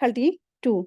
32।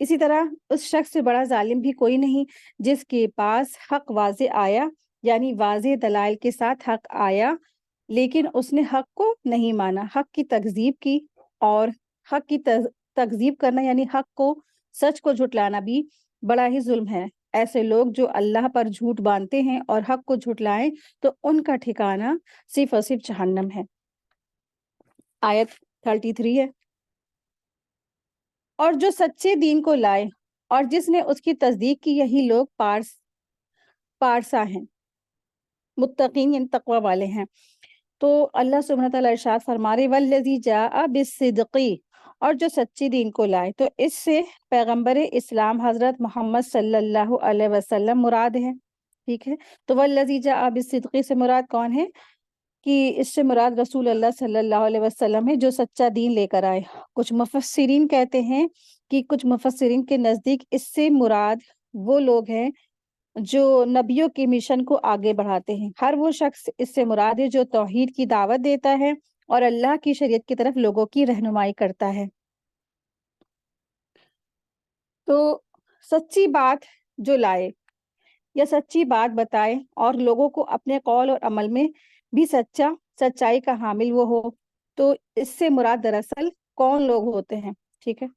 اسی طرح اس شخص سے بڑا ظالم بھی کوئی نہیں جس کے پاس حق واضح آیا، یعنی واضح دلائل کے ساتھ حق آیا، لیکن اس نے حق کو نہیں مانا، حق کی تکذیب کی۔ اور حق کی تکذیب کرنا یعنی حق کو، سچ کو جھٹلانا بھی بڑا ہی ظلم ہے۔ ایسے لوگ جو اللہ پر جھوٹ باندھتے ہیں اور حق کو جھٹلائیں تو ان کا ٹھکانہ صرف اور صرف جہنم ہے۔ آیت 33 ہے، اور جو سچے دین کو لائے اور جس نے اس کی تصدیق کی، یہی لوگ پارسا ہیں، متقین یعنی تقوی والے ہیں۔ تو اللہ سبحانہ تعالیٰ ارشاد فرما رہے والذی جاء بالصدق، اور جو سچی دین کو لائے، تو اس سے پیغمبر اسلام حضرت محمد صلی اللہ علیہ وسلم مراد ہے، ٹھیک ہے۔ تو والذی جاء بالصدق سے مراد کون ہے؟ کہ اس سے مراد رسول اللہ صلی اللہ علیہ وسلم ہے جو سچا دین لے کر آئے۔ کچھ مفسرین کہتے ہیں کہ کچھ مفسرین کے نزدیک اس سے مراد وہ لوگ ہیں جو نبیوں کے مشن کو آگے بڑھاتے ہیں۔ ہر وہ شخص اس سے مراد ہے جو توحید کی دعوت دیتا ہے اور اللہ کی شریعت کی طرف لوگوں کی رہنمائی کرتا ہے۔ تو سچی بات جو لائے یا سچی بات بتائے اور لوگوں کو اپنے قول اور عمل میں بھی سچائی کا حامل وہ ہو، تو اس سے مراد دراصل کون لوگ ہوتے ہیں، ٹھیک ہے۔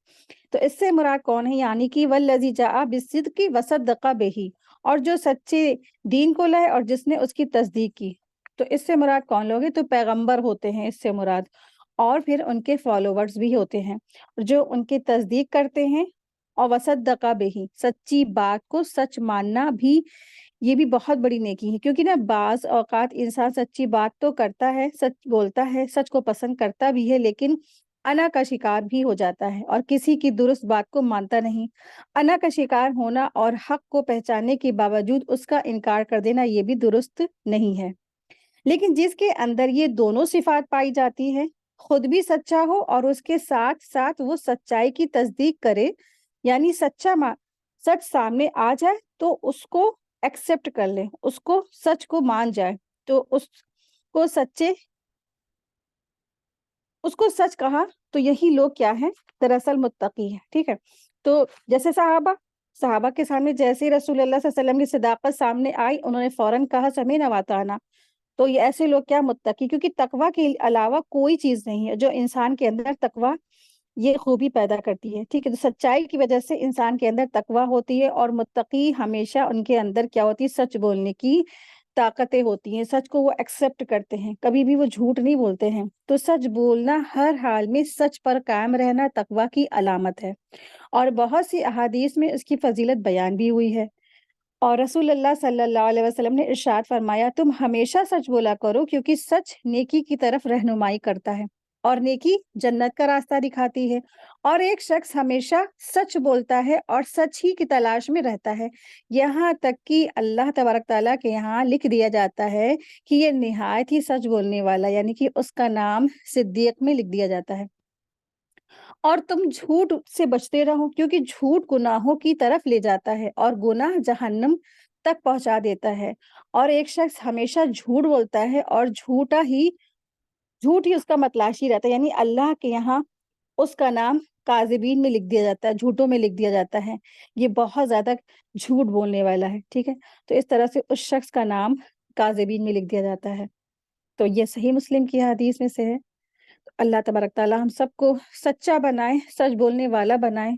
تو اس سے مراد کون ہے؟ یعنی کہ والذی جاء بالصدق وصدق بہ، اور جو سچے دین کو لائے اور جس نے اس کی تصدیق کی۔ تو اس سے مراد کون لوگ ہیں؟ تو پیغمبر ہوتے ہیں اس سے مراد، اور پھر ان کے فالوورز بھی ہوتے ہیں جو ان کی تصدیق کرتے ہیں، اور وصدق بہ، سچی بات کو سچ ماننا بھی، یہ بھی بہت بڑی نیکی ہے، کیونکہ نا بعض اوقات انسان سچی بات تو کرتا ہے، سچ بولتا ہے، سچ کو پسند کرتا بھی ہے، لیکن انا کا شکار بھی ہو جاتا ہے اور کسی کی درست بات کو مانتا نہیں۔ انا کا شکار ہونا اور حق کو پہچاننے کے باوجود اس کا انکار کر دینا، یہ بھی درست نہیں ہے۔ لیکن جس کے اندر یہ دونوں صفات پائی جاتی ہے، خود بھی سچا ہو اور اس کے ساتھ ساتھ وہ سچائی کی تصدیق کرے، یعنی سچ سامنے آ جائے تو اس کو ایکسپٹ کر لے، اس کو سچ کو مان جائے، تو اس کو سچ کہا، تو یہی لوگ کیا ہیں؟ دراصل متقی ہے، ٹھیک ہے۔ تو جیسے صحابہ کے سامنے جیسے رسول اللہ صلی اللہ علیہ وسلم کی صداقت سامنے آئی، انہوں نے فوراً کہا سمعنا واطعنا۔ تو یہ ایسے لوگ کیا؟ متقی، کیونکہ تقوی کے علاوہ کوئی چیز نہیں ہے جو انسان کے اندر تقوی یہ خوبی پیدا کرتی ہے، ٹھیک ہے۔ تو سچائی کی وجہ سے انسان کے اندر تقوی ہوتی ہے، اور متقی ہمیشہ ان کے اندر کیا ہوتی ہے؟ سچ بولنے کی طاقتیں ہوتی ہیں، سچ کو وہ ایکسپٹ کرتے ہیں، کبھی بھی وہ جھوٹ نہیں بولتے ہیں۔ تو سچ بولنا، ہر حال میں سچ پر قائم رہنا تقوی کی علامت ہے، اور بہت سی احادیث میں اس کی فضیلت بیان بھی ہوئی ہے۔ اور رسول اللہ صلی اللہ علیہ وسلم نے ارشاد فرمایا تم ہمیشہ سچ بولا کرو، کیونکہ سچ نیکی کی طرف رہنمائی کرتا ہے اور نیکی جنت کا راستہ دکھاتی ہے۔ اور ایک شخص ہمیشہ سچ بولتا ہے اور سچ ہی کی تلاش میں رہتا ہے، یہاں تک کہ اللہ تبارک تعالیٰ کے یہاں لکھ دیا جاتا ہے کہ یہ نہایت ہی سچ بولنے والا، یعنی کہ اس کا نام صدیق میں لکھ دیا جاتا ہے۔ اور تم جھوٹ سے بچتے رہو، کیونکہ جھوٹ گناہوں کی طرف لے جاتا ہے اور گناہ جہنم تک پہنچا دیتا ہے۔ اور ایک شخص ہمیشہ جھوٹ بولتا ہے اور جھوٹ ہی اس کا متلاشی رہتا ہے، یعنی اللہ کے یہاں اس کا نام کاذبین میں لکھ دیا جاتا ہے، جھوٹوں میں لکھ دیا جاتا ہے، یہ بہت زیادہ جھوٹ بولنے والا ہے، ٹھیک ہے۔ تو اس طرح سے اس شخص کا نام کاذبین میں لکھ دیا جاتا ہے۔ تو یہ صحیح مسلم کی حدیث میں سے ہے۔ اللہ تبارک تعالیٰ ہم سب کو سچا بنائے، سچ بولنے والا بنائے،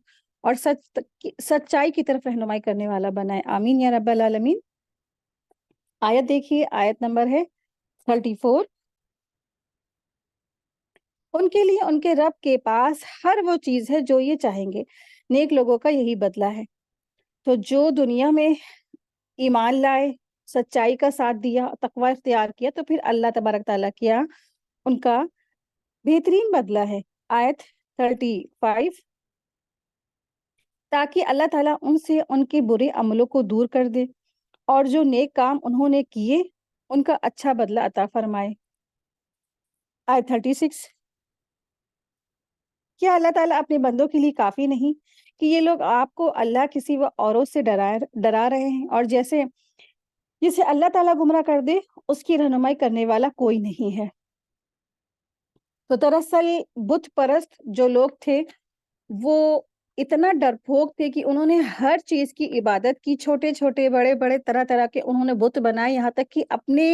اور سچائی کی طرف رہنمائی کرنے والا بنائے، آمین یا رب العالمین۔ آیت دیکھیے، آیت نمبر ہے 34۔ ان کے لیے ان کے رب کے پاس ہر وہ چیز ہے جو یہ چاہیں گے، نیک لوگوں کا یہی بدلہ ہے۔ تو جو دنیا میں ایمان لائے، سچائی کا ساتھ دیا، تقوی اختیار کیا، تو پھر اللہ تبارک تعالیٰ کیا ان کا بہترین بدلہ ہے۔ آیت 35، تاکہ اللہ تعالیٰ ان سے ان کے برے عملوں کو دور کر دے اور جو نیک کام انہوں نے کیے ان کا اچھا بدلہ عطا فرمائے۔ آیت 36، کیا اللہ تعالیٰ اپنے بندوں کے لیے کافی نہیں کہ یہ لوگ آپ کو اللہ کے سوا اوروں سے ڈرا رہے ہیں، اور جسے اللہ تعالیٰ گمراہ کر دے اس کی رہنمائی کرنے والا کوئی نہیں ہے۔ تو دراصل بت پرست جو لوگ تھے وہ اتنا ڈرپوک تھے کہ انہوں نے ہر چیز کی عبادت کی، چھوٹے چھوٹے بڑے بڑے طرح طرح کے انہوں نے بت بنائے، یہاں تک کہ اپنے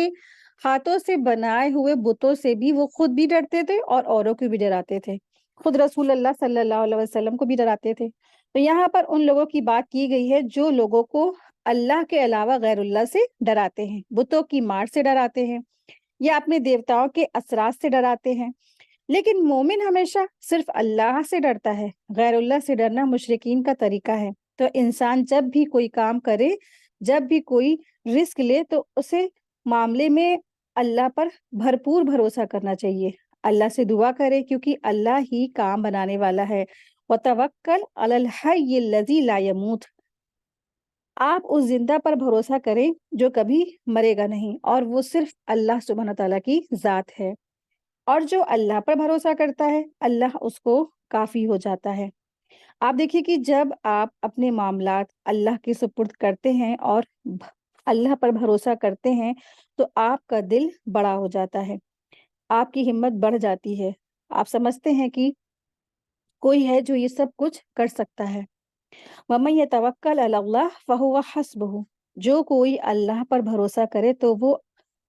ہاتھوں سے بنائے ہوئے بتوں سے بھی وہ خود بھی ڈرتے تھے اور اوروں کو بھی ڈراتے تھے، خود رسول اللہ صلی اللہ علیہ وسلم کو بھی ڈراتے تھے۔ تو یہاں پر ان لوگوں کی بات کی گئی ہے جو لوگوں کو اللہ کے علاوہ غیر اللہ سے ڈراتے ہیں، بتوں کی مار سے ڈراتے ہیں یا اپنے دیوتاؤں کے اثرات سے ڈراتے ہیں۔ لیکن مومن ہمیشہ صرف اللہ سے ڈرتا ہے، غیر اللہ سے ڈرنا مشرکین کا طریقہ ہے۔ تو انسان جب بھی کوئی کام کرے، جب بھی کوئی رسک لے، تو اسے معاملے میں اللہ پر بھرپور بھروسہ کرنا چاہیے، اللہ سے دعا کرے، کیونکہ اللہ ہی کام بنانے والا ہے۔ وَتَوَكَّلْ عَلَى الْحَيِّ الَّذِي لَا يَمُوتُ، آپ اس زندہ پر بھروسہ کریں جو کبھی مرے گا نہیں، اور وہ صرف اللہ سبحانہ تعالیٰ کی ذات ہے، اور جو اللہ پر بھروسہ کرتا ہے اللہ اس کو کافی ہو جاتا ہے۔ آپ دیکھیے کہ جب آپ اپنے معاملات اللہ کے سپرد کرتے ہیں اور اللہ پر بھروسہ کرتے ہیں تو آپ کا دل بڑا ہو جاتا ہے، آپ کی ہمت بڑھ جاتی ہے، آپ سمجھتے ہیں کہ کوئی ہے جو یہ سب کچھ کر سکتا ہے۔ وَمَن يَتَوَكَّلْ عَلَى اللَّهِ فَهُوَ حَسْبُهُ، جو کوئی اللہ پر بھروسہ کرے تو وہ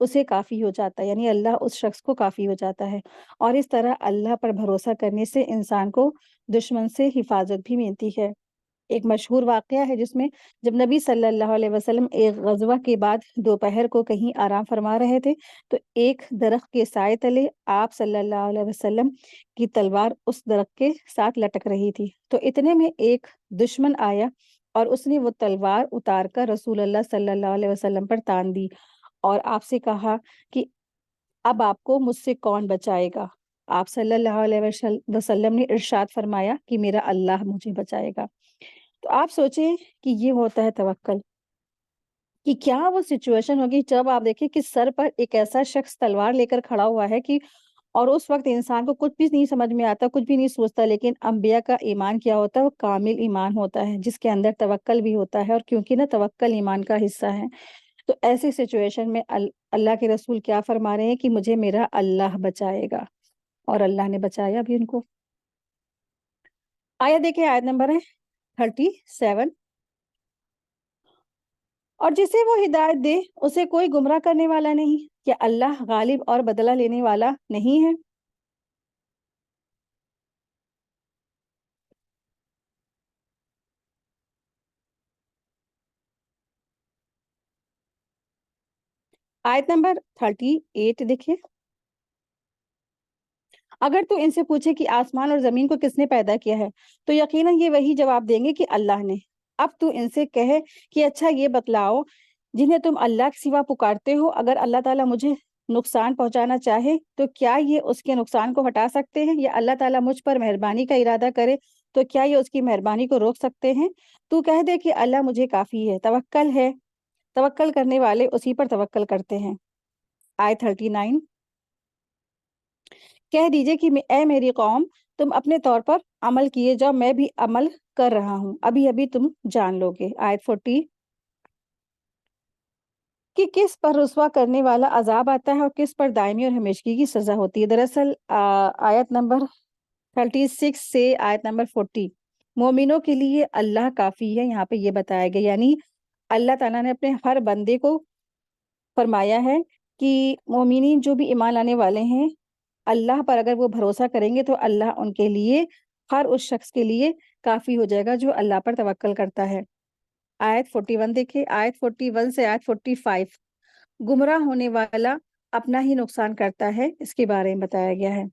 اسے کافی ہو جاتا ہے، یعنی اللہ اس شخص کو کافی ہو جاتا ہے۔ اور اس طرح اللہ پر بھروسہ کرنے سے انسان کو دشمن سے حفاظت بھی ملتی ہے۔ ایک مشہور واقعہ ہے جس میں جب نبی صلی اللہ علیہ وسلم ایک غزوہ کے بعد دوپہر کو کہیں آرام فرما رہے تھے تو ایک درخت کے سائے تلے آپ صلی اللہ علیہ وسلم کی تلوار اس درخت کے ساتھ لٹک رہی تھی، تو اتنے میں ایک دشمن آیا اور اس نے وہ تلوار اتار کر رسول اللہ صلی اللہ علیہ وسلم پر تان دی اور آپ سے کہا کہ اب آپ کو مجھ سے کون بچائے گا؟ آپ صلی اللہ علیہ وسلم نے ارشاد فرمایا کہ میرا اللہ مجھے بچائے گا۔ تو آپ سوچیں کہ یہ ہوتا ہے توکل، کہ کیا وہ سچویشن ہوگی جب آپ دیکھیں کہ سر پر ایک ایسا شخص تلوار لے کر کھڑا ہوا ہے کہ، اور اس وقت انسان کو کچھ بھی نہیں سمجھ میں آتا، کچھ بھی نہیں سوچتا، لیکن انبیاء کا ایمان کیا ہوتا ہے؟ وہ کامل ایمان ہوتا ہے جس کے اندر توکل بھی ہوتا ہے، اور کیونکہ نا توکل ایمان کا حصہ ہے، تو ایسی سچویشن میں اللہ کے رسول کیا فرما رہے ہیں کہ مجھے میرا اللہ بچائے گا، اور اللہ نے بچایا بھی ان کو۔ آیت دیکھیں، آیت نمبر ہے 37، اور جسے وہ ہدایت دے اسے کوئی گمراہ کرنے والا نہیں، کیا اللہ غالب اور بدلہ لینے والا نہیں ہے؟ آیت نمبر 38 دیکھیں، اگر تو ان سے پوچھے کہ آسمان اور زمین کو کس نے پیدا کیا ہے تو یقیناً یہ وہی جواب دیں گے کہ اللہ نے۔ اب تو ان سے کہے کہ اچھا یہ بتلاؤ، جنہیں تم اللہ کے سوا پکارتے ہو، اگر اللہ تعالیٰ مجھے نقصان پہنچانا چاہے تو کیا یہ اس کے نقصان کو ہٹا سکتے ہیں؟ یا اللہ تعالیٰ مجھ پر مہربانی کا ارادہ کرے تو کیا یہ اس کی مہربانی کو روک سکتے ہیں؟ تو کہہ دے کہ اللہ مجھے کافی ہے، توکل کرنے والے اسی پر توکل کرتے ہیں۔ آیت 39، کہہ دیجئے کہ اے میری قوم، تم اپنے طور پر عمل کیے جاؤ، میں بھی عمل کر رہا ہوں، ابھی ابھی تم جان لو گے۔ آیت 40، کہ کس پر رسوا کرنے والا عذاب آتا ہے اور کس پر دائمی اور ہمیشگی کی سزا ہوتی ہے۔ دراصل آیت نمبر 36 سے آیت نمبر 40 مومنوں کے لیے اللہ کافی ہے، یہاں پہ یہ بتایا گیا، یعنی اللہ تعالیٰ نے اپنے ہر بندے کو فرمایا ہے کہ مومنین جو بھی ایمان لانے والے ہیں اللہ پر اگر وہ بھروسہ کریں گے تو اللہ ان کے لیے، ہر اس شخص کے لیے کافی ہو جائے گا جو اللہ پر توکل کرتا ہے۔ آیت 41 دیکھیں، آیت 41 سے آیت 45 گمراہ ہونے والا اپنا ہی نقصان کرتا ہے، اس کے بارے میں بتایا گیا ہے۔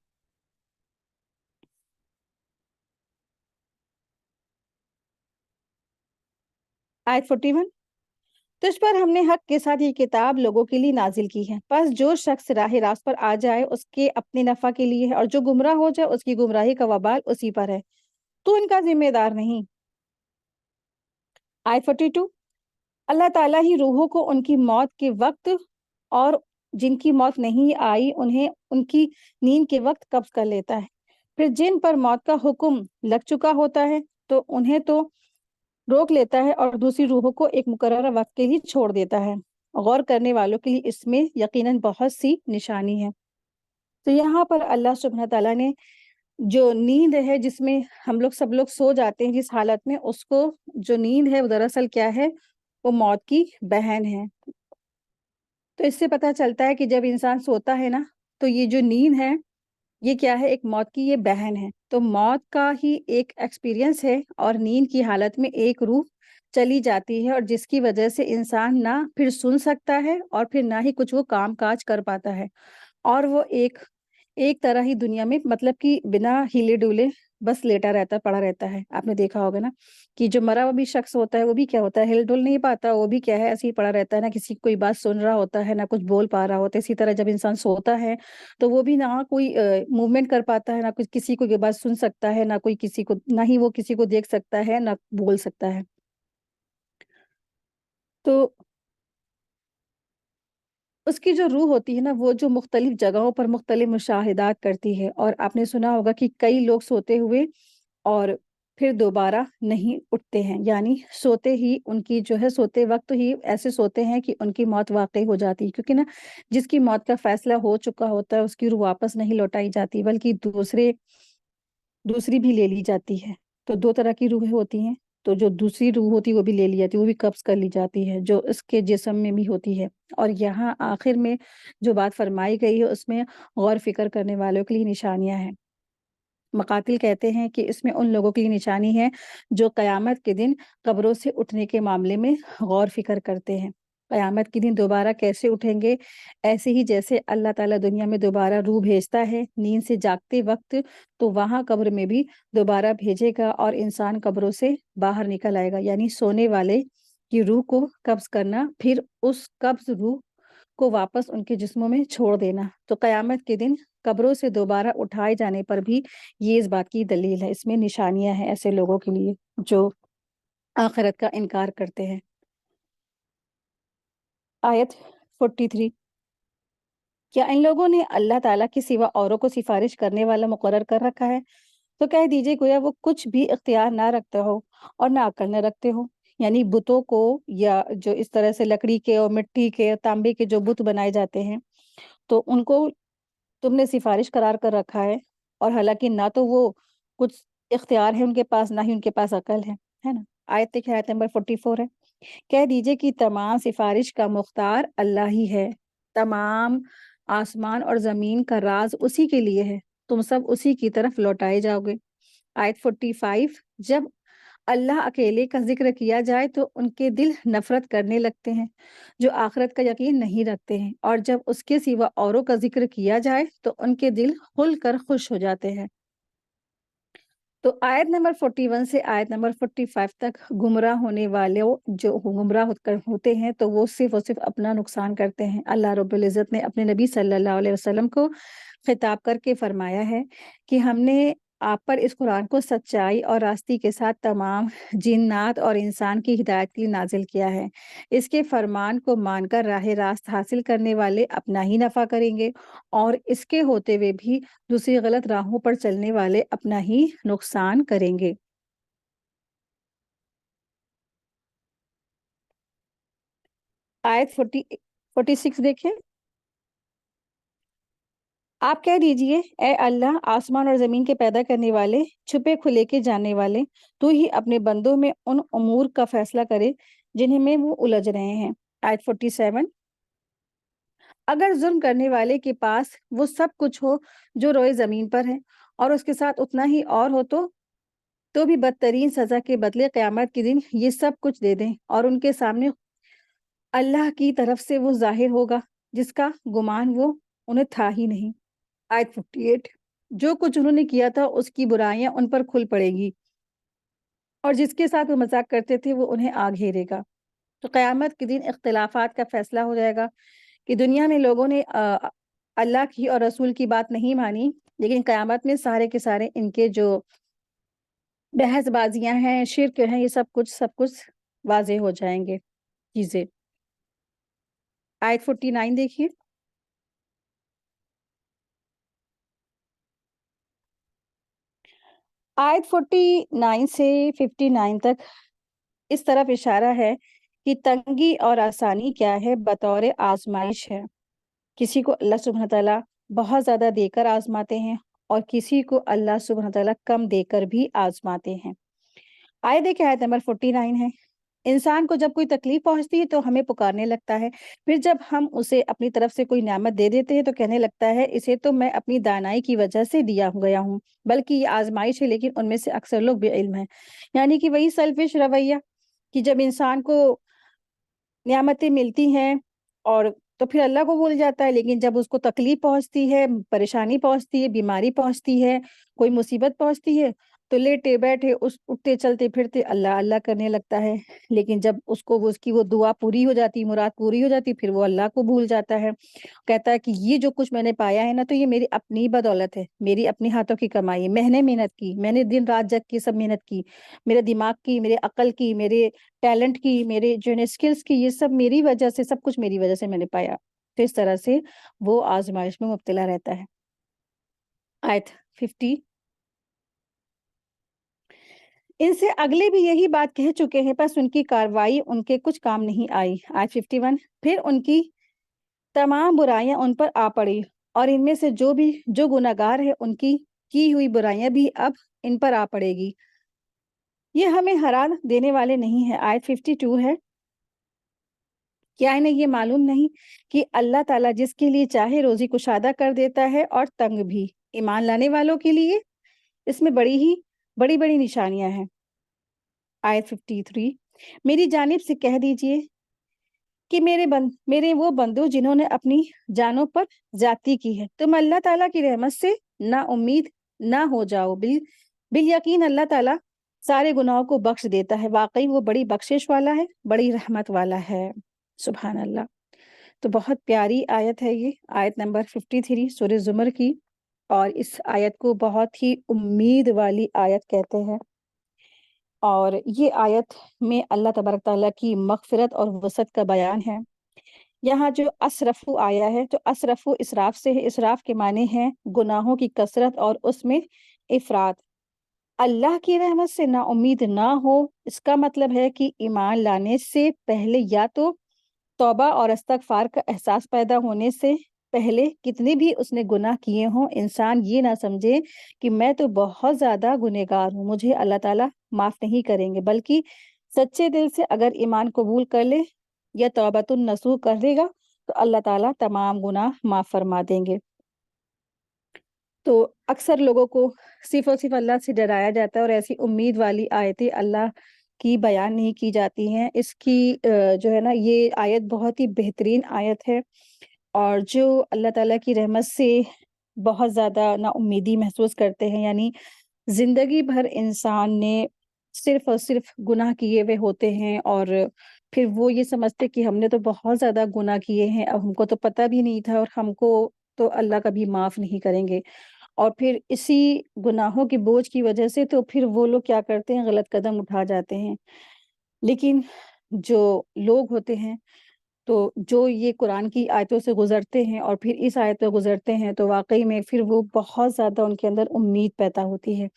آیت 41، تجھ پر ہم نے حق کے ساتھ یہ کتاب لوگوں کے لیے نازل کی ہے، پس جو شخص راہ راست پر آ جائے اس کے اپنے نفع کے لیے ہے، اور جو گمراہ ہو جائے اس کی گمراہی کا وبال اسی پر ہے، تو ان کا ذمہ دار نہیں۔ آیت 42، اللہ تعالیٰ ہی روحوں کو ان کی موت کے وقت اور جن کی موت نہیں آئی انہیں ان کی نیند کے وقت قبض کر لیتا ہے، پھر جن پر موت کا حکم لگ چکا ہوتا ہے تو انہیں تو روک لیتا ہے اور دوسری روحوں کو ایک مقررہ وقت کے لیے چھوڑ دیتا ہے۔ غور کرنے والوں کے لیے اس میں یقیناً بہت سی نشانی ہے۔ تو یہاں پر اللہ سبحانہ تعالیٰ نے جو نیند ہے جس میں ہم لوگ سب لوگ سو جاتے ہیں جس حالت میں، اس کو جو نیند ہے وہ دراصل کیا ہے، وہ موت کی بہن ہے۔ تو اس سے پتہ چلتا ہے کہ جب انسان سوتا ہے نا، تو یہ جو نیند ہے یہ کیا ہے، ایک موت کی یہ بہن ہے۔ تو موت کا ہی ایک ایکسپیرینس ہے، اور نیند کی حالت میں ایک روح چلی جاتی ہے، اور جس کی وجہ سے انسان نہ پھر سن سکتا ہے اور پھر نہ ہی کچھ وہ کام کاج کر پاتا ہے، اور وہ ایک طرح ہی دنیا میں، مطلب کہ بنا ہلے ڈولے بس لیٹا رہتا، پڑا رہتا ہے۔ آپ نے دیکھا ہوگا نا کہ جو مرا ہوا بھی شخص ہوتا ہے وہ بھی کیا ہوتا ہے، ہل ڈول نہیں پاتا، وہ بھی کیا ہے، ایسے ہی پڑا رہتا ہے، نہ کسی کی کوئی بات سن رہا ہوتا ہے، نہ کچھ بول پا رہا ہوتا ہے۔ اسی طرح جب انسان سوتا ہے تو وہ بھی نہ کوئی موومنٹ کر پاتا ہے، نہ کچھ کسی کو یہ بات سن سکتا ہے، نہ کوئی کسی کو، نہ ہی وہ کسی کو دیکھ سکتا ہے، نہ بول سکتا ہے۔ تو اس کی جو روح ہوتی ہے نا، وہ جو مختلف جگہوں پر مختلف مشاہدات کرتی ہے، اور آپ نے سنا ہوگا کہ کئی لوگ سوتے ہوئے اور پھر دوبارہ نہیں اٹھتے ہیں، یعنی سوتے ہی ان کی جو ہے، سوتے وقت ہی ایسے سوتے ہیں کہ ان کی موت واقع ہو جاتی ہے، کیونکہ نا جس کی موت کا فیصلہ ہو چکا ہوتا ہے اس کی روح واپس نہیں لوٹائی جاتی، بلکہ دوسری بھی لے لی جاتی ہے۔ تو دو طرح کی روحیں ہوتی ہیں، تو جو دوسری روح ہوتی ہے وہ بھی لے لی جاتی ہے، وہ بھی قبض کر لی جاتی ہے، جو اس کے جسم میں بھی ہوتی ہے۔ اور یہاں آخر میں جو بات فرمائی گئی ہے اس میں غور فکر کرنے والوں کے لیے نشانیاں ہیں۔ مقاتل کہتے ہیں کہ اس میں ان لوگوں کی نشانی ہے جو قیامت کے دن قبروں سے اٹھنے کے معاملے میں غور فکر کرتے ہیں۔ قیامت کے دن دوبارہ کیسے اٹھیں گے؟ ایسے ہی جیسے اللہ تعالیٰ دنیا میں دوبارہ روح بھیجتا ہے نیند سے جاگتے وقت، تو وہاں قبر میں بھی دوبارہ بھیجے گا، اور انسان قبروں سے باہر نکل آئے گا، یعنی سونے والے کی روح کو قبض کرنا، پھر اس قبض روح کو واپس ان کے جسموں میں چھوڑ دینا۔ تو قیامت کے دن قبروں سے دوبارہ اٹھائے جانے پر بھی یہ اس بات کی دلیل ہے، اس میں نشانیاں ہیں ایسے لوگوں کے لیے جو آخرت کا انکار کرتے ہیں۔ آیت 43، کیا ان لوگوں نے اللہ تعالیٰ کے سوا اوروں کو سفارش کرنے والا مقرر کر رکھا ہے؟ تو کہہ دیجئے گویا وہ کچھ بھی اختیار نہ رکھتا ہو اور نہ عقل نہ رکھتے ہو، یعنی بتوں کو، یا جو اس طرح سے لکڑی کے اور مٹی کے تانبے کے جو بت بنائے جاتے ہیں، تو ان کو تم نے سفارش قرار کر رکھا ہے، اور حالانکہ نہ تو وہ کچھ اختیار ہے ان کے پاس، نہ ہی ان کے پاس عقل ہے نا۔ آیت دیکھیں، آیت نمبر 44 ہے، کہہ دیجئے کہ تمام سفارش کا مختار اللہ ہی ہے، تمام آسمان اور زمین کا راز اسی کے لیے ہے، تم سب اسی کی طرف لوٹائے جاؤ گے۔ آیت 45، جب اللہ اکیلے کا ذکر کیا جائے تو ان کے دل نفرت کرنے لگتے ہیں جو آخرت کا یقین نہیں رکھتے ہیں، اور جب اس کے سوا اوروں کا ذکر کیا جائے تو ان کے دل کھل کر خوش ہو جاتے ہیں۔ تو آیت نمبر 41 سے آیت نمبر 45 تک گمراہ ہونے والے جو گمراہ ہوتے ہیں تو وہ صرف اور صرف اپنا نقصان کرتے ہیں۔ اللہ رب العزت نے اپنے نبی صلی اللہ علیہ وسلم کو خطاب کر کے فرمایا ہے کہ ہم نے آپ پر اس قرآن کو سچائی اور راستی کے ساتھ تمام جنات اور انسان کی ہدایت کے لیے نازل کیا ہے۔ اس کے فرمان کو مان کر راہ راست حاصل کرنے والے اپنا ہی نفع کریں گے، اور اس کے ہوتے ہوئے بھی دوسری غلط راہوں پر چلنے والے اپنا ہی نقصان کریں گے۔ آیت 46 دیکھیں، آپ کہہ دیجئے اے اللہ، آسمان اور زمین کے پیدا کرنے والے، چھپے کھلے کے جاننے والے، تو ہی اپنے بندوں میں ان امور کا فیصلہ کرے جنہیں میں وہ الجھ رہے ہیں۔ آیت 47، اگر ظلم کرنے والے کے پاس وہ سب کچھ ہو جو روئے زمین پر ہے، اور اس کے ساتھ اتنا ہی اور ہو تو بھی بدترین سزا کے بدلے قیامت کے دن یہ سب کچھ دے دیں، اور ان کے سامنے اللہ کی طرف سے وہ ظاہر ہوگا جس کا گمان وہ انہیں تھا ہی نہیں۔ آیت 58، جو کچھ انہوں نے کیا تھا اس کی برائیاں ان پر کھل پڑے گی، اور جس کے ساتھ وہ مذاق کرتے تھے وہ انہیں آ گھیرے گا۔ تو قیامت کے دن اختلافات کا فیصلہ ہو جائے گا کہ دنیا میں لوگوں نے اللہ کی اور رسول کی بات نہیں مانی، لیکن قیامت میں سارے کے سارے ان کے جو بحث بازیاں ہیں، شرک ہیں، یہ سب کچھ واضح ہو جائیں گے چیزیں۔ آیت 49 دیکھیے، آیت 49 سے 59 تک اس طرف اشارہ ہے کہ تنگی اور آسانی کیا ہے، بطور آزمائش ہے۔ کسی کو اللہ سبحانہ تعالیٰ بہت زیادہ دے کر آزماتے ہیں، اور کسی کو اللہ سبحانہ تعالیٰ کم دے کر بھی آزماتے ہیں۔ آئے دیکھیں آیت نمبر 49 ہے، انسان کو جب کوئی تکلیف پہنچتی ہے تو ہمیں پکارنے لگتا ہے، پھر جب ہم اسے اپنی طرف سے کوئی نعمت دے دیتے ہیں تو کہنے لگتا ہے اسے تو میں اپنی دانائی کی وجہ سے دیا گیا ہوں، بلکہ یہ آزمائش ہے، لیکن ان میں سے اکثر لوگ بے علم ہیں۔ یعنی کہ وہی سیلفش رویہ کہ جب انسان کو نعمتیں ملتی ہیں اور تو پھر اللہ کو بھول جاتا ہے، لیکن جب اس کو تکلیف پہنچتی ہے، پریشانی پہنچتی ہے، بیماری پہنچتی ہے، کوئی مصیبت پہنچتی ہے تو لیٹے بیٹھے اٹھتے چلتے پھرتے اللہ اللہ کرنے لگتا ہے، لیکن جب اس کی وہ دعا پوری ہو جاتی، مراد پوری ہو جاتی، پھر وہ اللہ کو بھول جاتا ہے، کہتا ہے کہ یہ جو کچھ میں نے پایا ہے نا تو یہ میری اپنی بدولت ہے، میری اپنی ہاتھوں کی کمائی ہے، میں نے محنت کی، میں نے دن رات جگ کے سب محنت کی، میرے دماغ کی، میرے عقل کی، میرے ٹیلنٹ کی، میرے جو ہے اسکلز کی، یہ سب میری وجہ سے، سب کچھ میری وجہ سے میں نے پایا۔ تو اس طرح سے وہ آزمائش میں مبتلا رہتا ہے۔ آیت 50، ان سے اگلے بھی یہی بات کہہ چکے ہیں، بس ان کی کاروائی ان کے کچھ کام نہیں آئی۔ آیت 51، پھر ان کی تمام برائیاں ان پر آ پڑی، اور ان میں سے جو گناہگار ہے ان کی ہوئی برائیاں بھی اب ان پر آ پڑے گی، یہ ہمیں حیران دینے والے نہیں ہیں۔ آیت 52 ہے، کیا انہیں یہ معلوم نہیں کہ اللہ تعالیٰ جس کے لیے چاہے روزی کشادہ کر دیتا ہے اور تنگ بھی۔ ایمان لانے والوں کے لیے اس میں بڑی بڑی نشانیاں ہیں۔ آیت 53، میری جانب سے کہہ دیجئے کہ میرے وہ بندو جنہوں نے اپنی جانوں پر زیادتی کی ہے، تم اللہ تعالیٰ کی رحمت سے نا امید نہ ہو جاؤ، بالیقین اللہ تعالیٰ سارے گناہوں کو بخش دیتا ہے، واقعی وہ بڑی بخشش والا ہے، بڑی رحمت والا ہے۔ سبحان اللہ۔ تو بہت پیاری آیت ہے یہ، آیت نمبر 53 سورہ زمر کی، اور اس آیت کو بہت ہی امید والی آیت کہتے ہیں، اور یہ آیت میں اللہ تبارک تعالیٰ کی مغفرت اور وسعت کا بیان ہے۔ یہاں جو اسرفو آیا ہے تو اسرفو اسراف سے ہے، اسراف کے معنی ہیں گناہوں کی کثرت اور اس میں افراد۔ اللہ کی رحمت سے نا امید نہ ہو، اس کا مطلب ہے کہ ایمان لانے سے پہلے یا تو توبہ اور استغفار کا احساس پیدا ہونے سے پہلے کتنے بھی اس نے گناہ کیے ہوں، انسان یہ نہ سمجھے کہ میں تو بہت زیادہ گنہگار ہوں، مجھے اللہ تعالیٰ معاف نہیں کریں گے، بلکہ سچے دل سے اگر ایمان قبول کر لے یا توبۃ النصوح کر دے گا تو اللہ تعالیٰ تمام گناہ معاف فرما دیں گے۔ تو اکثر لوگوں کو صرف اور صرف اللہ سے ڈرایا جاتا ہے، اور ایسی امید والی آیتیں اللہ کی بیان نہیں کی جاتی ہیں۔ اس کی جو ہے نا یہ آیت بہت ہی بہترین آیت ہے، اور جو اللہ تعالیٰ کی رحمت سے بہت زیادہ نا امیدی محسوس کرتے ہیں، یعنی زندگی بھر انسان نے صرف اور صرف گناہ کیے ہوئے ہوتے ہیں، اور پھر وہ یہ سمجھتے کہ ہم نے تو بہت زیادہ گناہ کیے ہیں، اب ہم کو تو پتہ بھی نہیں تھا، اور ہم کو تو اللہ کبھی معاف نہیں کریں گے، اور پھر اسی گناہوں کے بوجھ کی وجہ سے تو پھر وہ لوگ کیا کرتے ہیں، غلط قدم اٹھا جاتے ہیں۔ لیکن جو لوگ ہوتے ہیں تو جو یہ قرآن کی آیتوں سے گزرتے ہیں اور پھر اس آیت پہ گزرتے ہیں تو واقعی میں پھر وہ بہت زیادہ ان کے اندر امید پیدا ہوتی ہے۔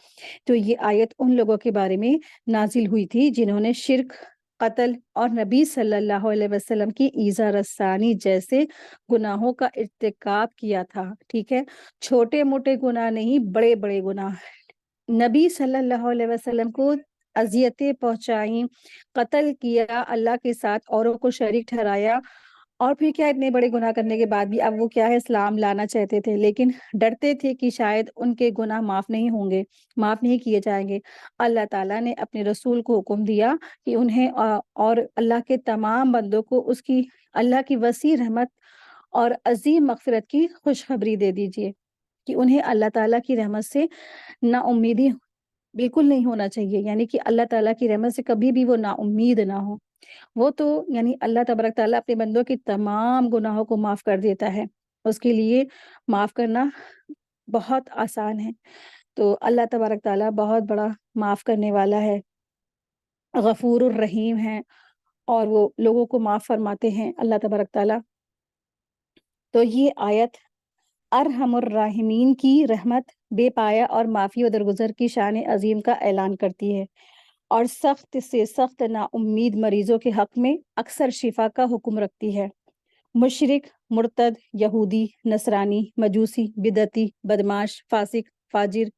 تو یہ آیت ان لوگوں کے بارے میں نازل ہوئی تھی جنہوں نے شرک، قتل اور نبی صلی اللہ علیہ وسلم کی ایذا رسانی جیسے گناہوں کا ارتکاب کیا تھا، ٹھیک ہے، چھوٹے موٹے گناہ نہیں، بڑے بڑے گناہ، نبی صلی اللہ علیہ وسلم کو اذیتیں پہنچائیں، قتل کیا، اللہ کے ساتھ اوروں کو شریک ٹھہرایا، اور پھر کیا اتنے بڑے گناہ کرنے کے بعد بھی اب وہ کیا ہے اسلام لانا چاہتے تھے، لیکن ڈرتے تھے کہ شاید ان کے گناہ معاف نہیں ہوں گے، معاف نہیں کیے جائیں گے۔ اللہ تعالیٰ نے اپنے رسول کو حکم دیا کہ انہیں اور اللہ کے تمام بندوں کو اس کی اللہ کی وسیع رحمت اور عظیم مغفرت کی خوشخبری دے دیجیے کہ انہیں اللہ تعالیٰ کی رحمت سے نا امیدی بالکل نہیں ہونا چاہیے، یعنی کہ اللہ تعالیٰ کی رحمت سے کبھی بھی وہ نا امید نہ ہو۔ وہ تو یعنی اللہ تبارک تعالیٰ اپنے بندوں کی تمام گناہوں کو معاف کر دیتا ہے، اس کے لیے معاف کرنا بہت آسان ہے۔ تو اللہ تبارک تعالیٰ بہت بڑا معاف کرنے والا ہے، غفور الرحیم ہے، اور وہ لوگوں کو معاف فرماتے ہیں اللہ تبارک تعالیٰ۔ تو یہ آیت ارحم الراحمین کی رحمت، بے پایا اور معافی و درگزر کی شان عظیم کا اعلان کرتی ہے، اور سخت سے سخت نا امید مریضوں کے حق میں اکثر شفا کا حکم رکھتی ہے۔ مشرک، مرتد، یہودی، نصرانی، مجوسی، بدعتی، بدماش، فاسق، فاجر،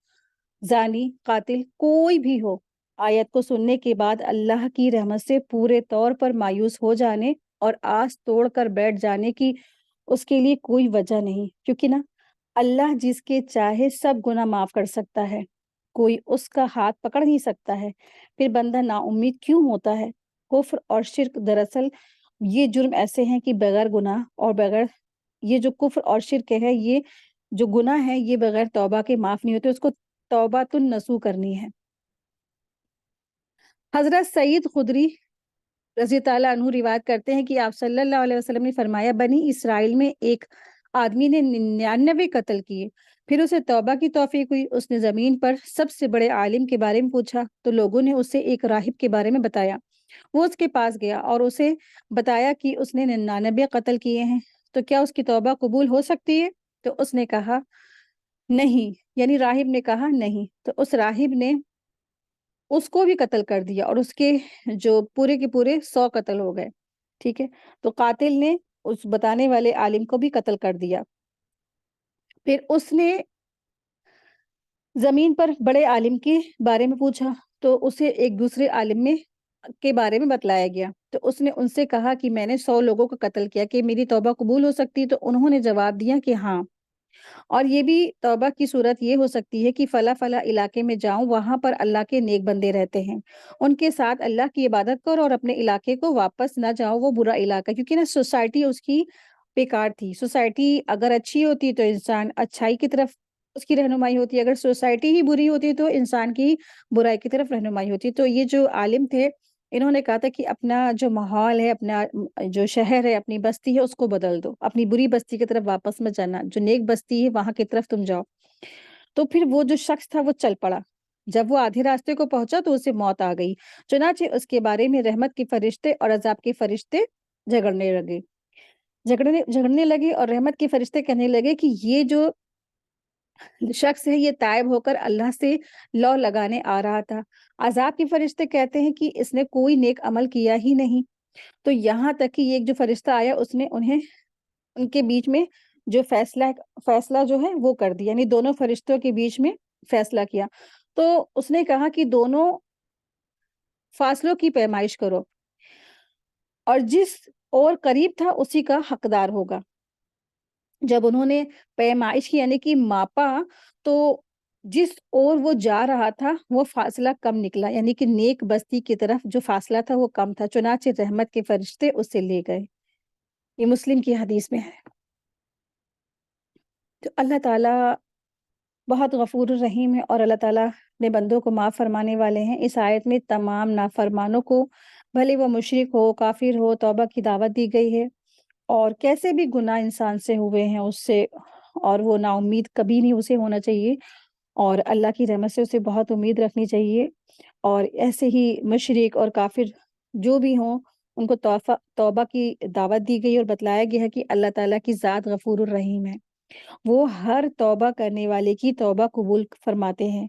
زانی، قاتل کوئی بھی ہو، آیت کو سننے کے بعد اللہ کی رحمت سے پورے طور پر مایوس ہو جانے اور آس توڑ کر بیٹھ جانے کی اس کے لیے کوئی وجہ نہیں، کیونکہ نا اللہ جس کے چاہے سب گناہ معاف کر سکتا ہے، کوئی اس کا ہاتھ پکڑ نہیں سکتا ہے، پھر بندہ نا امید کیوں ہوتا ہے؟ کفر اور شرک دراصل یہ جرم ایسے ہیں کہ بغیر گناہ اور بغیر یہ جو کفر اور شرک ہے، یہ جو گناہ ہے یہ بغیر توبہ کے معاف نہیں ہوتے، اس کو توبۃ النصوح کرنی ہے۔ حضرت سعید خدری رضی تعالیٰ عنہ روایت کرتے ہیں کہ آپ صلی اللہ علیہ وسلم نے فرمایا، بنی اسرائیل میں ایک آدمی نے 99 قتل کیے، پھر اسے توبہ کی توفیق ہوئی، اس نے زمین پر سب سے بڑے عالم کے بارے میں پوچھا تو لوگوں نے اسے ایک راہب کے بارے میں بتایا، وہ اس کے پاس گیا اور اسے بتایا کہ اس نے 99 قتل کیے ہیں، تو کیا اس کی توبہ قبول ہو سکتی ہے؟ تو اس نے کہا نہیں، یعنی راہب نے کہا نہیں، تو اس راہب نے اس کو بھی قتل کر دیا اور اس کے جو پورے کے پورے 100 قتل ہو گئے، ٹھیک ہے، تو قاتل نے اس بتانے والے عالم کو بھی قتل کر دیا۔ پھر اس نے زمین پر بڑے عالم کے بارے میں پوچھا تو اسے ایک دوسرے عالم میں کے بارے میں بتلایا گیا، تو اس نے ان سے کہا کہ میں نے 100 لوگوں کو قتل کیا، کہ میری توبہ قبول ہو سکتی؟ تو انہوں نے جواب دیا کہ ہاں، اور یہ بھی توبہ کی صورت یہ ہو سکتی ہے کہ فلاں فلاں علاقے میں جاؤں، وہاں پر اللہ کے نیک بندے رہتے ہیں، ان کے ساتھ اللہ کی عبادت کرو اور اپنے علاقے کو واپس نہ جاؤ، وہ برا علاقہ، کیونکہ نا سوسائٹی اس کی بیکار تھی۔ سوسائٹی اگر اچھی ہوتی تو انسان اچھائی کی طرف اس کی رہنمائی ہوتی، اگر سوسائٹی ہی بری ہوتی تو انسان کی برائی کی طرف رہنمائی ہوتی۔ تو یہ جو عالم تھے انہوں نے کہا تھا کہ اپنا جو ماحول ہے، اپنا جو شہر ہے، اپنی بستی ہے، اس کو بدل دو، اپنی بری بستی کی طرف واپس مت جانا، جو نیک بستی ہے وہاں کی طرف تم جاؤ۔ تو پھر وہ جو شخص تھا وہ چل پڑا، جب وہ آدھے راستے کو پہنچا تو اسے موت آ گئی، چنانچہ اس کے بارے میں رحمت کے فرشتے اور عذاب کے فرشتے جھگڑنے لگے اور رحمت کے فرشتے کہنے لگے کہ یہ جو شخص ہے یہ تائب ہو کر اللہ سے لو لگانے آ رہا تھا، عذاب کے فرشتے کہتے ہیں کہ اس نے کوئی نیک عمل کیا ہی نہیں، تو یہاں تک کہ ایک جو فرشتہ آیا اس نے ان کے بیچ میں جو فیصلہ جو ہے وہ کر دیا، یعنی دونوں فرشتوں کے بیچ میں فیصلہ کیا، تو اس نے کہا کہ دونوں فاصلوں کی پیمائش کرو اور جس اور قریب تھا اسی کا حقدار ہوگا۔ جب انہوں نے پیمائش کی یعنی کہ ماپا تو جس اور وہ جا رہا تھا وہ فاصلہ کم نکلا، یعنی کہ نیک بستی کی طرف جو فاصلہ تھا وہ کم تھا، چنانچہ رحمت کے فرشتے اسے لے گئے۔ یہ مسلم کی حدیث میں ہے۔ تو اللہ تعالیٰ بہت غفور الرحیم ہے اور اللہ تعالیٰ نے بندوں کو معاف فرمانے والے ہیں۔ اس آیت میں تمام نافرمانوں کو، بھلے وہ مشرک ہو، کافر ہو، توبہ کی دعوت دی گئی ہے، اور کیسے بھی گناہ انسان سے ہوئے ہیں اس سے، اور وہ نا امید کبھی نہیں اسے ہونا چاہیے، اور اللہ کی رحمت سے اسے بہت امید رکھنی چاہیے، اور ایسے ہی مشرک اور کافر جو بھی ہوں ان کو توبہ کی دعوت دی گئی اور بتلایا گیا ہے کہ اللہ تعالیٰ کی ذات غفور الرحیم ہے، وہ ہر توبہ کرنے والے کی توبہ قبول فرماتے ہیں،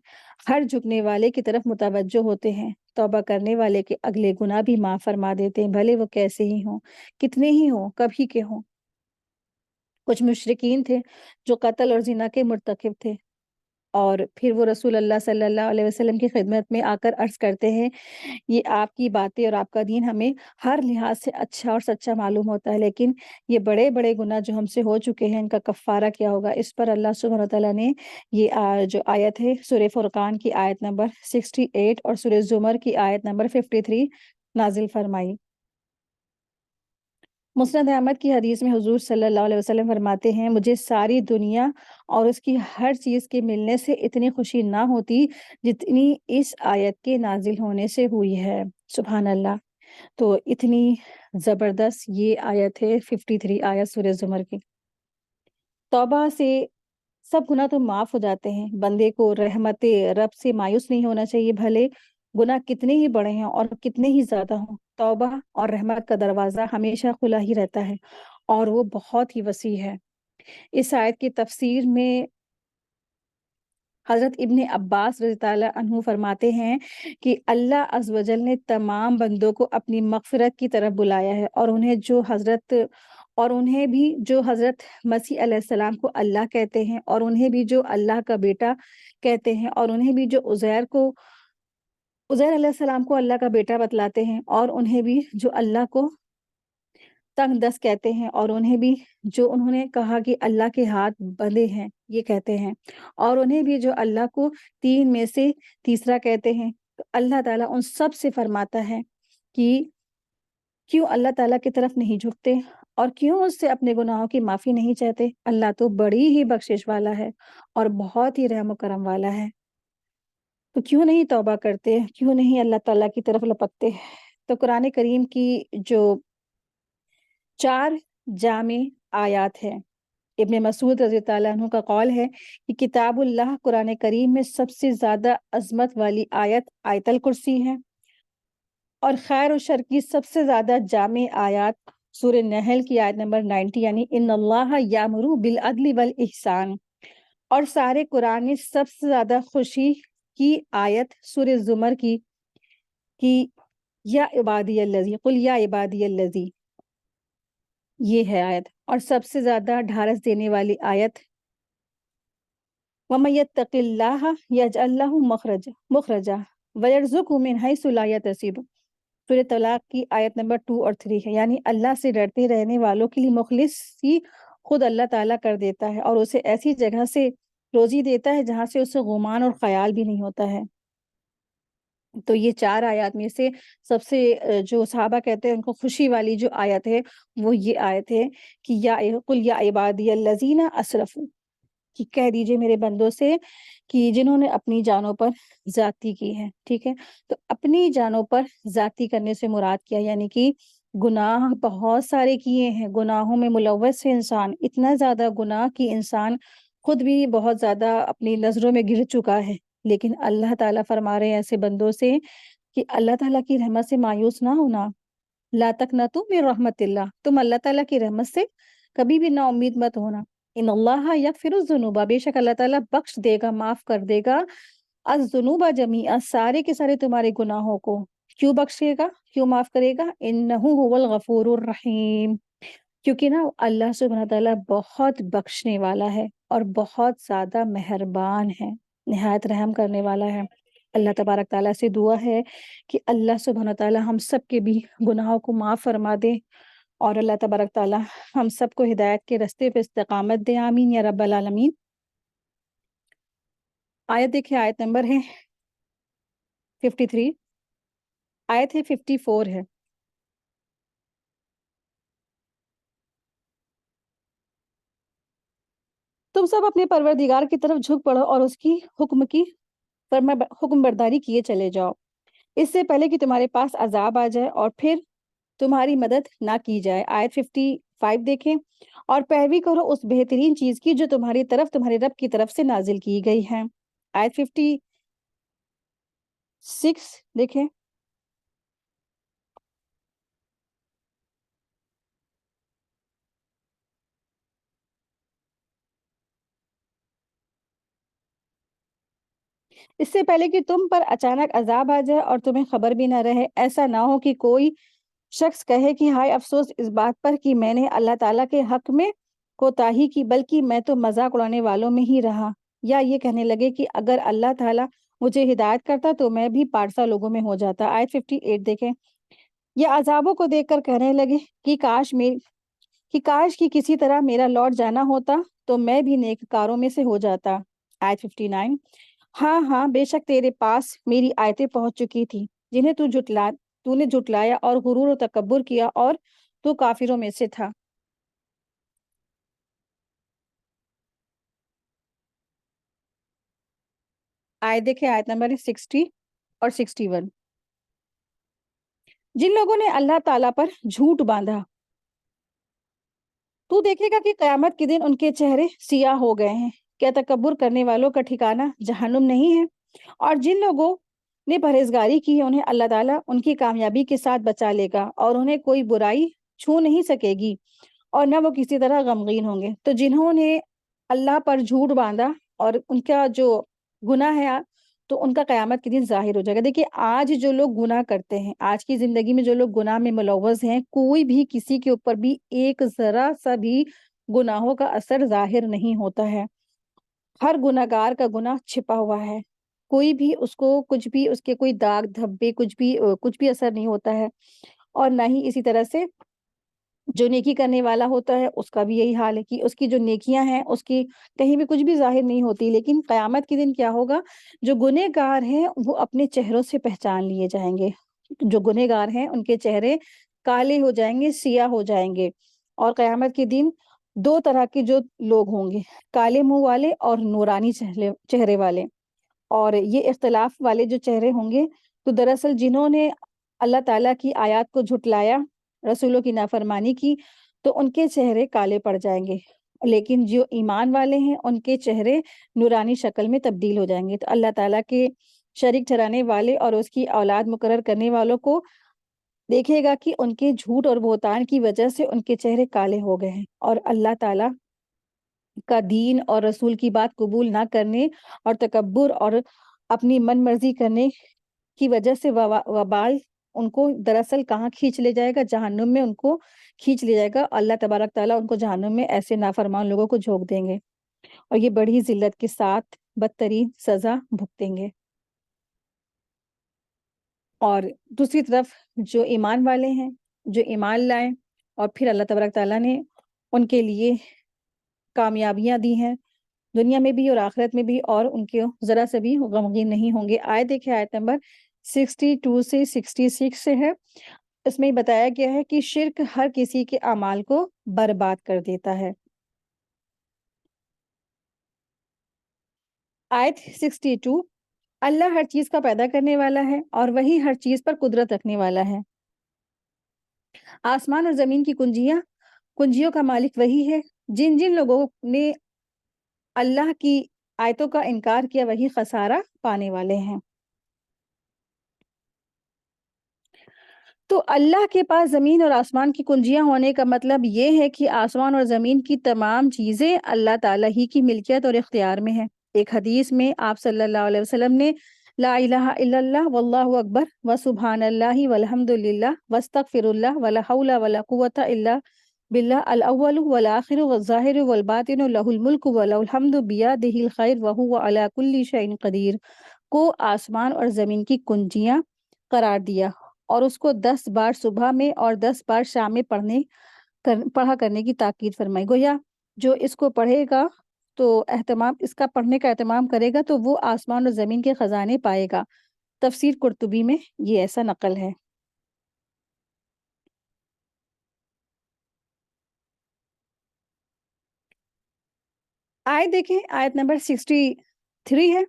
ہر جھکنے والے کی طرف متوجہ ہوتے ہیں، توبہ کرنے والے کے اگلے گناہ بھی معاف فرما دیتے ہیں، بھلے وہ کیسے ہی ہوں، کتنے ہی ہوں، کبھی کے ہوں۔ کچھ مشرکین تھے جو قتل اور زنا کے مرتکب تھے، اور پھر وہ رسول اللہ صلی اللہ علیہ وسلم کی خدمت میں آ کر عرض کرتے ہیں، یہ آپ کی باتیں اور آپ کا دین ہمیں ہر لحاظ سے اچھا اور سچا معلوم ہوتا ہے، لیکن یہ بڑے بڑے گناہ جو ہم سے ہو چکے ہیں ان کا کفارہ کیا ہوگا؟ اس پر اللہ سبحانہ وتعالیٰ نے یہ جو آیت ہے سورہ فرقان کی آیت نمبر 68 اور سورہ زمر کی آیت نمبر 53 نازل فرمائی۔ مسند احمد کی حدیث میں حضور صلی اللہ علیہ وسلم فرماتے ہیں، مجھے ساری دنیا اور اس کی ہر چیز کے ملنے سے اتنی خوشی نہ ہوتی جتنی اس آیت کے نازل ہونے سے ہوئی ہے۔ سبحان اللہ۔ تو اتنی زبردست یہ آیت ہے 53 آیت سورہ زمر کی۔ توبہ سے سب گناہ تو معاف ہو جاتے ہیں، بندے کو رحمت رب سے مایوس نہیں ہونا چاہیے، بھلے گناہ کتنے ہی بڑے ہیں اور کتنے ہی زیادہ ہوں، توبہ اور رحمت کا دروازہ ہمیشہ کھلا ہی رہتا ہے اور وہ بہت ہی وسیع ہے۔ اس آیت کی تفسیر میں حضرت ابن عباس رضی اللہ عنہ فرماتے ہیں کہ اللہ عز و جل نے تمام بندوں کو اپنی مغفرت کی طرف بلایا ہے اور انہیں جو حضرت اور انہیں بھی جو حضرت مسیح علیہ السلام کو اللہ کہتے ہیں، اور انہیں بھی جو اللہ کا بیٹا کہتے ہیں، اور انہیں بھی جو عزیر علیہ السلام کو اللہ کا بیٹا بتلاتے ہیں، اور انہیں بھی جو اللہ کو تنگ دست کہتے ہیں، اور انہیں بھی جو انہوں نے کہا کہ اللہ کے ہاتھ بندے ہیں یہ کہتے ہیں، اور انہیں بھی جو اللہ کو تین میں سے تیسرا کہتے ہیں. تو اللہ تعالیٰ ان سب سے فرماتا ہے کہ کیوں اللہ تعالیٰ کی طرف نہیں جھکتے اور کیوں اس سے اپنے گناہوں کی معافی نہیں چاہتے. اللہ تو بڑی ہی بخشش والا ہے اور بہت ہی رحم و کرم والا ہے. تو کیوں نہیں توبہ کرتے، کیوں نہیں اللہ تعالیٰ کی طرف لپکتے. تو قرآن کریم کی جو 4 جامع آیات ہیں، ابن مسعود رضی اللہ عنہ کا قول ہے کہ کتاب اللہ قرآن کریم میں سب سے زیادہ عظمت والی آیت آیت الکرسی ہے، اور خیر و شر کی سب سے زیادہ جامع آیات سورہ نحل کی آیت نمبر 90 یعنی ان اللہ یامر بالعدل والاحسان. اور سارے قرآن میں سب سے زیادہ خوشی کی آیت سورہ زمر کی یا عبادی الذی قل یا عبادی الذی، یہ ہے آیت. اور سب سے زیادہ ڈھارس دینے والی آیت وَمَن يَتَّقِ اللَّهَ يَجْعَل لَّهُ مَخْرَجًا وَيَرْزُقْهُ مِنْ حَيْثُ لَا يَحْتَسِبُ. سورہ طلاق کی آیت نمبر 2 اور 3 ہے. یعنی اللہ سے ڈرتے رہنے والوں کے لیے مخلص ہی خود اللہ تعالیٰ کر دیتا ہے، اور اسے ایسی جگہ سے روزی دیتا ہے جہاں سے اسے گمان اور خیال بھی نہیں ہوتا ہے. تو یہ 4 آیات میں سے سب سے جو صحابہ کہتے ہیں ان کو خوشی والی جو آیت ہے وہ یہ آیت ہے کہ قل یا عبادی الذین اسرفوا، کہ کہہ دیجئے میرے بندوں سے کہ جنہوں نے اپنی جانوں پر زیادتی کی ہے. ٹھیک ہے، تو اپنی جانوں پر زیادتی کرنے سے مراد کیا، یعنی کہ گناہ بہت سارے کیے ہیں، گناہوں میں ملوث ہے انسان، اتنا زیادہ گناہ کہ انسان خود بھی بہت زیادہ اپنی نظروں میں گر چکا ہے. لیکن اللہ تعالیٰ فرما رہے ہیں ایسے بندوں سے کہ اللہ تعالیٰ کی رحمت سے مایوس نہ ہونا. لا تقنطوا من رحمت اللہ، تم اللہ تعالیٰ کی رحمت سے کبھی بھی نا امید مت ہونا. ان اللہ یغفر الذنوب، بے شک اللہ تعالیٰ بخش دے گا، معاف کر دے گا، الذنوب جمیعا، سارے کے سارے تمہارے گناہوں کو. کیوں بخشے گا، کیوں معاف کرے گا؟ انہ هو الغفور الرحیم، کیونکہ نا اللہ سبحانہ تعالیٰ بہت بخشنے والا ہے اور بہت زیادہ مہربان ہے، نہایت رحم کرنے والا ہے. اللہ تبارک تعالیٰ سے دعا ہے کہ اللہ سبحانہ تعالیٰ ہم سب کے بھی گناہوں کو معاف فرما دے، اور اللہ تبارک تعالیٰ ہم سب کو ہدایت کے راستے پہ استقامت دے. آمین یا رب العالمین. آیت دیکھیں، آیت نمبر ہے 53، آیت ہے 54 ہے. تم سب اپنے پروردگار کی طرف جھک پڑو اور اس کی حکم برداری کیے چلے جاؤ، اس سے پہلے کہ تمہارے پاس عذاب آ جائے اور پھر تمہاری مدد نہ کی جائے. آیت 55 دیکھیں، اور پیروی کرو اس بہترین چیز کی جو تمہاری طرف تمہارے رب کی طرف سے نازل کی گئی ہے. آیت 56 دیکھیں، اس سے پہلے کہ تم پر اچانک عذاب آ جائے اور تمہیں خبر بھی نہ رہے، ایسا نہ ہو کہ کوئی شخص کہے کہ ہائے افسوس اس بات پر کہ میں نے اللہ تعالیٰ کے حق میں کوتاہی کی، بلکہ میں تو مذاق اڑانے والوں میں ہی رہا. یا یہ کہنے لگے کہ اگر اللہ تعالیٰ مجھے ہدایت کرتا تو میں بھی پارسا لوگوں میں ہو جاتا. آیت 58 دیکھیں، یہ عذابوں کو دیکھ کر کہنے لگے کہ کاش کی کسی طرح میرا لوٹ جانا ہوتا تو میں بھی نیک کاروں میں سے ہو جاتا. آیت 59، ہاں ہاں بے شک تیرے پاس میری آیتیں پہنچ چکی تھی جنہیں تو نے جھٹلایا اور غرور و تکبر کیا اور تو کافروں میں سے تھا. آیت دیکھیں، آیت نمبر 60 اور 61، جن لوگوں نے اللہ تعالیٰ پر جھوٹ باندھا تو دیکھے گا کہ قیامت کے دن ان کے چہرے سیاہ ہو گئے ہیں. کیا تکبر کرنے والوں کا ٹھکانہ جہنم نہیں ہے؟ اور جن لوگوں نے پرہیزگاری کی ہے انہیں اللہ تعالیٰ ان کی کامیابی کے ساتھ بچا لے گا اور انہیں کوئی برائی چھو نہیں سکے گی اور نہ وہ کسی طرح غمگین ہوں گے. تو جنہوں نے اللہ پر جھوٹ باندھا اور ان کا جو گناہ ہے تو ان کا قیامت کے دن ظاہر ہو جائے گا. دیکھیے آج جو لوگ گناہ کرتے ہیں، آج کی زندگی میں جو لوگ گناہ میں ملوث ہیں، کوئی بھی کسی کے اوپر بھی ایک ذرا سا بھی گناہوں کا اثر ظاہر نہیں ہوتا ہے. ہر گناہگار کا گناہ چھپا ہوا ہے، کوئی بھی اس کو کچھ بھی اس کے کوئی داغ دھبے کچھ بھی اثر نہیں ہوتا ہے. اور نہ ہی اسی طرح سے جو نیکی کرنے والا ہوتا ہے اس کا بھی یہی حال ہے کہ اس کی جو نیکیاں ہیں اس کی کہیں بھی کچھ بھی ظاہر نہیں ہوتی. لیکن قیامت کے دن کیا ہوگا، جو گنہگار ہیں وہ اپنے چہروں سے پہچان لیے جائیں گے. جو گنہگار ہیں ان کے چہرے کالے ہو جائیں گے، سیاہ ہو جائیں گے. اور قیامت کے دن دو طرح کے جو لوگ ہوں گے، کالے منہ والے اور نورانی چہرے والے. اور یہ اختلاف والے جو چہرے ہوں گے، تو دراصل جنہوں نے اللہ تعالیٰ کی آیات کو جھٹلایا، رسولوں کی نافرمانی کی، تو ان کے چہرے کالے پڑ جائیں گے. لیکن جو ایمان والے ہیں ان کے چہرے نورانی شکل میں تبدیل ہو جائیں گے. تو اللہ تعالیٰ کے شریک ٹھہرانے والے اور اس کی اولاد مقرر کرنے والوں کو دیکھے گا کہ ان کے جھوٹ اور بہتان کی وجہ سے ان کے چہرے کالے ہو گئے ہیں. اور اللہ تعالیٰ کا دین اور رسول کی بات قبول نہ کرنے اور تکبر اور اپنی من مرضی کرنے کی وجہ سے وبال ان کو دراصل کہاں کھینچ لے جائے گا، جہنم میں ان کو کھینچ لے جائے گا. اللہ تبارک تعالیٰ ان کو جہنم میں ایسے نافرمان لوگوں کو جھونک دیں گے اور یہ بڑی ذلت کے ساتھ بدترین سزا بھگتیں گے. اور دوسری طرف جو ایمان والے ہیں، جو ایمان لائیں اور پھر اللہ تبارک تعالیٰ نے ان کے لیے کامیابیاں دی ہیں دنیا میں بھی اور آخرت میں بھی، اور ان کے ذرا سے بھی غمگین نہیں ہوں گے. آیت دیکھیں، آیت نمبر 62 سے 66 سے ہے. اس میں بتایا گیا ہے کہ شرک ہر کسی کے اعمال کو برباد کر دیتا ہے. آیت 62، اللہ ہر چیز کا پیدا کرنے والا ہے اور وہی ہر چیز پر قدرت رکھنے والا ہے. آسمان اور زمین کی کنجیوں کا مالک وہی ہے. جن جن لوگوں نے اللہ کی آیتوں کا انکار کیا وہی خسارہ پانے والے ہیں. تو اللہ کے پاس زمین اور آسمان کی کنجیاں ہونے کا مطلب یہ ہے کہ آسمان اور زمین کی تمام چیزیں اللہ تعالیٰ ہی کی ملکیت اور اختیار میں ہیں. ایک حدیث میں آپ صلی اللہ علیہ وسلم نے لا الہ الا اللہ واللہ اکبر وسبحان اللہ والحمد للہ واستغفر اللہ ولا حول ولا قوۃ الا باللہ الاول والآخر والظاہر والباطن لہ الملک ولہ الحمد بیدہ الخیر وہو علی کل شیء قدیر کو آسمان اور زمین کی کنجیاں قرار دیا، اور اس کو 10 بار صبح میں اور 10 بار شام میں پڑھا کرنے کی تاکید فرمائی. گویا جو اس کو پڑھے گا تو اس کا پڑھنے کا اہتمام کرے گا تو وہ آسمان اور زمین کے خزانے پائے گا. تفسیر قرطبی میں یہ ایسا نقل ہے. آیت دیکھیں، آیت نمبر 63 ہے.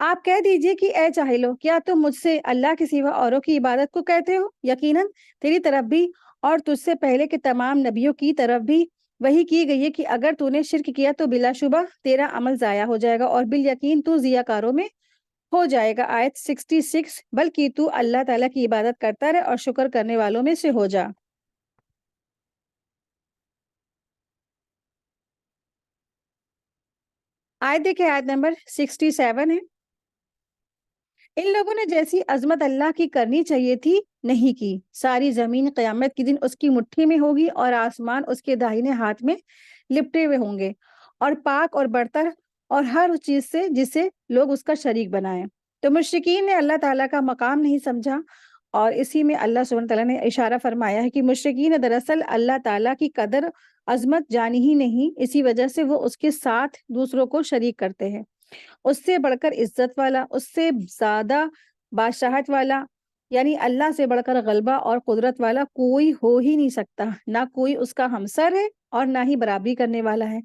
آپ کہہ دیجئے کہ اے جاہلو، کیا تم مجھ سے اللہ کے سوا اوروں کی عبادت کو کہتے ہو؟ یقیناً تیری طرف بھی اور تجھ سے پہلے کے تمام نبیوں کی طرف بھی وہی کی گئی ہے کہ اگر تو نے شرک کیا تو بلا شبہ تیرا عمل ضائع ہو جائے گا اور بالیقین تو ضیاء کاروں میں ہو جائے گا. آیت 66، بلکہ تو اللہ تعالیٰ کی عبادت کرتا رہے اور شکر کرنے والوں میں سے ہو جا. آیت دیکھیں، آیت نمبر 67 ہے. ان لوگوں نے جیسی عظمت اللہ کی کرنی چاہیے تھی نہیں کی. ساری زمین قیامت کے دن اس کی مٹھی میں ہوگی اور آسمان اس کے داہنے ہاتھ میں لپٹے ہوئے ہوں گے، اور پاک اور برتر اور ہر اس چیز سے جسے لوگ اس کا شریک بنائیں. تو مشرکین نے اللہ تعالیٰ کا مقام نہیں سمجھا، اور اسی میں اللہ سبحانہ تعالیٰ نے اشارہ فرمایا ہے کہ مشرکین دراصل اللہ تعالیٰ کی قدر عظمت جانی ہی نہیں، اسی وجہ سے وہ اس کے ساتھ دوسروں کو شریک کرتے ہیں. اس سے بڑھ کر عزت والا، اس سے زیادہ بادشاہت والا، یعنی اللہ سے بڑھ کر غلبہ اور قدرت والا کوئی ہو ہی نہیں سکتا. نہ کوئی اس کا ہمسر ہے اور نہ ہی برابری کرنے والا ہے.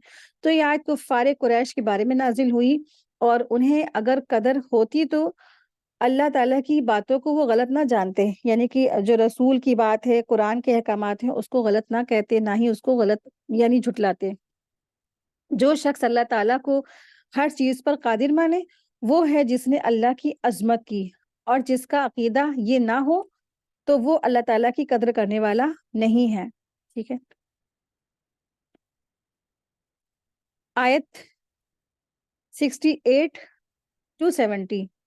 تو یہ آیت کفار قریش کے بارے میں نازل ہوئی، اور انہیں اگر قدر ہوتی تو اللہ تعالیٰ کی باتوں کو وہ غلط نہ جانتے، یعنی کہ جو رسول کی بات ہے، قرآن کے احکامات ہیں، اس کو غلط نہ کہتے، نہ ہی اس کو غلط یعنی جھٹلاتے. جو شخص اللہ تعالیٰ کو ہر چیز پر قادر مانے وہ ہے جس نے اللہ کی عظمت کی، اور جس کا عقیدہ یہ نہ ہو تو وہ اللہ تعالیٰ کی قدر کرنے والا نہیں ہے. ٹھیک ہے. آیت 68 270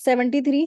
73।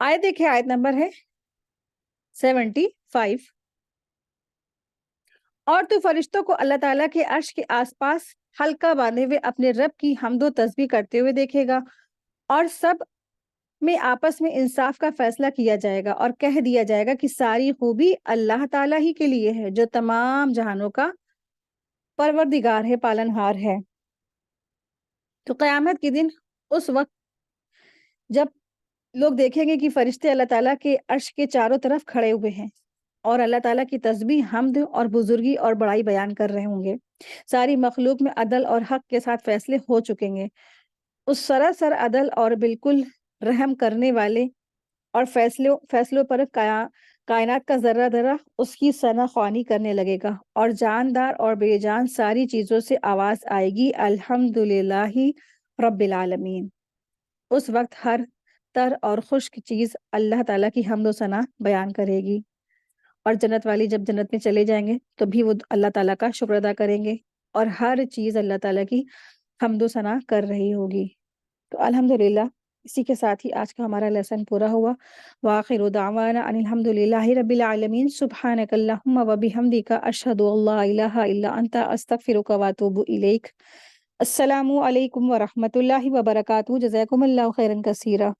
آیت دیکھیں، آیت نمبر ہے 75۔ اور تو فرشتوں کو اللہ تعالیٰ کے عرش کے آس پاس حلقہ باندھے ہوئے اپنے رب کی حمد و تسبیح کرتے ہوئے دیکھے گا، اور سب میں آپس میں انصاف کا فیصلہ کیا جائے گا، اور کہہ دیا جائے گا کہ ساری خوبی اللہ تعالیٰ ہی کے لیے ہے، جو تمام جہانوں کا پروردگار ہے، پالنہار ہے۔ تو قیامت کے دن اس وقت جب لوگ دیکھیں گے کہ فرشتے اللہ تعالیٰ کے عرش کے چاروں طرف کھڑے ہوئے ہیں اور اللہ تعالیٰ کی تسبیح، حمد اور بزرگی اور بڑائی بیان کر رہے ہوں گے، ساری مخلوق میں عدل اور حق کے ساتھ فیصلے ہو چکیں گے، اس سراسر عدل اور بالکل رحم کرنے والے اور فیصلوں پر کائنات کا ذرہ ذرہ اس کی ثنا خوانی کرنے لگے گا، اور جاندار اور بے جان ساری چیزوں سے آواز آئے گی، الحمدللہ رب العالمین۔ اس وقت ہر تر اور خشک چیز اللہ تعالیٰ کی حمد و ثنا بیان کرے گی، اور جنت والی جب جنت میں چلے جائیں گے تو بھی وہ اللہ تعالیٰ کا شکر ادا کریں گے، اور ہر چیز اللہ تعالیٰ کی حمد و ثنا کر رہی ہوگی۔ تو الحمدللہ اسی کے ساتھ ہی آج کا ہمارا لیسن پورا ہوا۔ وآخر دعوانا ان الحمدللہ رب العالمین، سبحانک اللہم و بحمدک، اشہد ان لا الہ الا انت، استغفرک و اتوب الیک۔ السلام علیکم ورحمۃ اللہ وبرکاتہ، جزاکم اللہ خیرا کثیرا۔